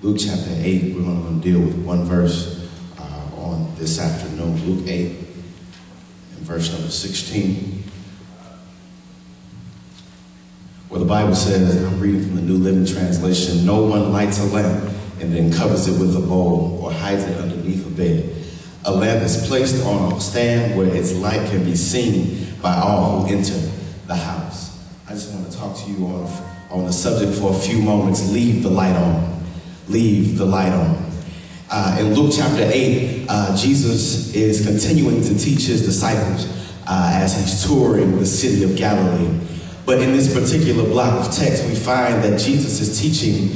Luke chapter 8, we're going to deal with one verse on this afternoon. Luke 8 and verse number 16. Where the Bible says, I'm reading from the New Living Translation, no one lights a lamp and then covers it with a bowl or hides it underneath a bed. A lamp is placed on a stand where its light can be seen by all who enter the house. I just want to talk to you on the subject for a few moments. Leave the light on. Leave the light on. In Luke chapter 8, Jesus is continuing to teach his disciples as he's touring the city of Galilee. But in this particular block of text, we find that Jesus is teaching,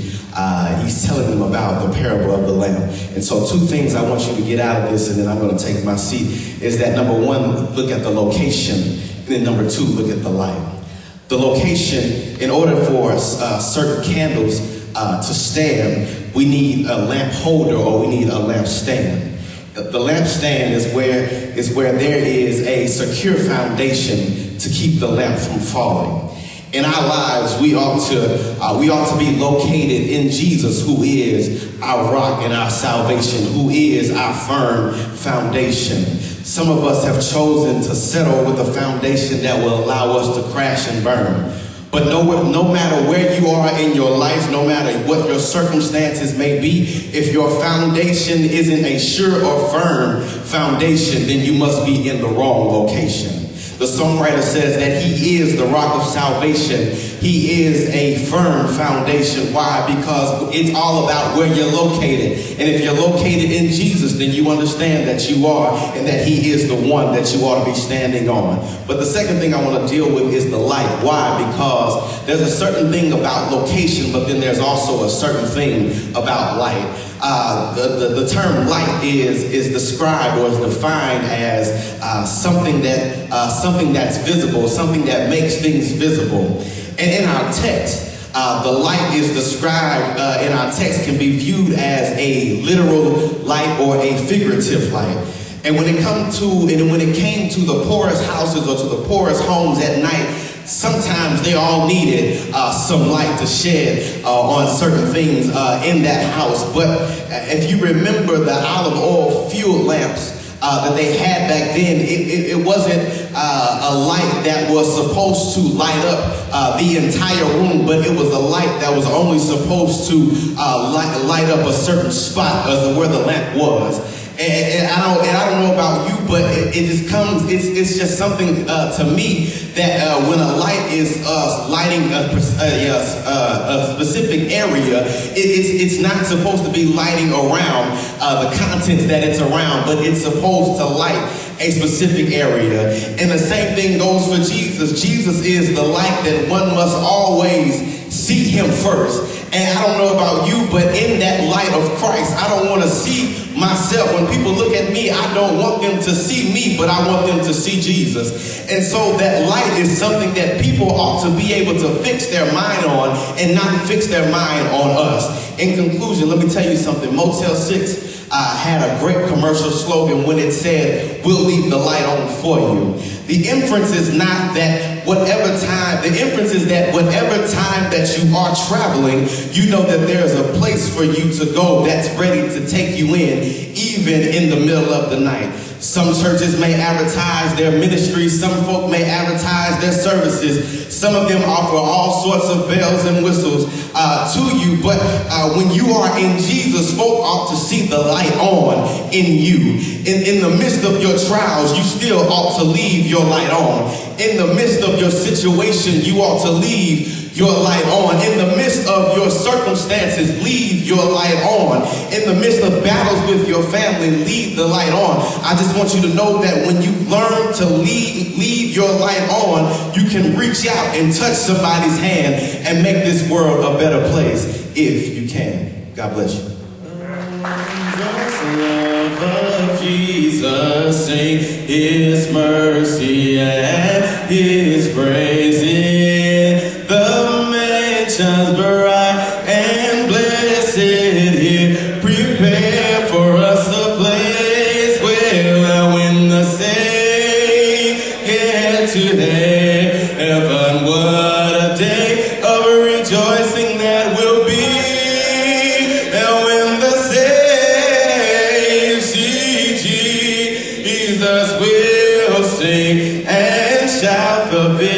he's telling them about the parable of the lamp. And so two things I want you to get out of this, and then I'm going to take my seat, is that number one, look at the location, and then number two, look at the light. The location, in order for certain candles to stand, we need a lamp holder or we need a lamp stand. The lamp stand is where there is a secure foundation to keep the lamp from falling. In our lives, we ought to be located in Jesus, who is our rock and our salvation, who is our firm foundation. Some of us have chosen to settle with a foundation that will allow us to crash and burn. But no matter where you are in your life, no matter what your circumstances may be, if your foundation isn't a sure or firm foundation, then you must be in the wrong location. The songwriter says that he is the rock of salvation. He is a firm foundation. Why? Because it's all about where you're located. And if you're located in Jesus, then you understand that you are and that he is the one that you ought to be standing on. But the second thing I want to deal with is the light. Why? Because there's a certain thing about location, but then there's also a certain thing about light. The term light is described or is defined as something that's visible, something that makes things visible. And in our text, the light is described in our text can be viewed as a literal light or a figurative light. And when it came to the poorest houses or to the poorest homes at night, sometimes they all needed some light to shed on certain things in that house. But if you remember the olive oil fuel lamps that they had back then, it wasn't a light that was supposed to light up the entire room, but it was a light that was only supposed to light up a certain spot as where the lamp was. And I don't know about you, but it's just something to me that when a light is lighting a specific area, it's not supposed to be lighting around the contents that it's around, but it's supposed to light a specific area. And the same thing goes for Jesus. Jesus is the light that one must always see him first. And I don't know about you, but in that light of Christ, I don't want to see myself. When people look at me, I don't want them to see me, but I want them to see Jesus. And so that light is something that people ought to be able to fix their mind on and not fix their mind on us. In conclusion, let me tell you something. Motel 6 had a great commercial slogan when it said, "We'll leave the light on for you." The inference is not that whatever time that you are traveling, you know that there's a place for you to go that's ready to take you in, even in the middle of the night. Some churches may advertise their ministries. Some folk may advertise their services. Some of them offer all sorts of bells and whistles to you. But when you are in Jesus, folk ought to see the light on in you. In the midst of your trials, you still ought to leave your light on. In the midst of your situation, you ought to leave your light on. In the midst of your circumstances, leave your light on. In the midst of battles with your family, leave the light on. I just want you to know that when you learn to leave your light on, you can reach out and touch somebody's hand and make this world a better place if you can. God bless you. Love of Jesus, sing his mercy and his praise in the mansions bright and blessed here. Prepare for us a place where when the saints get to heaven, what a day of rejoicing that will be. And Jesus will sing and shout the victory.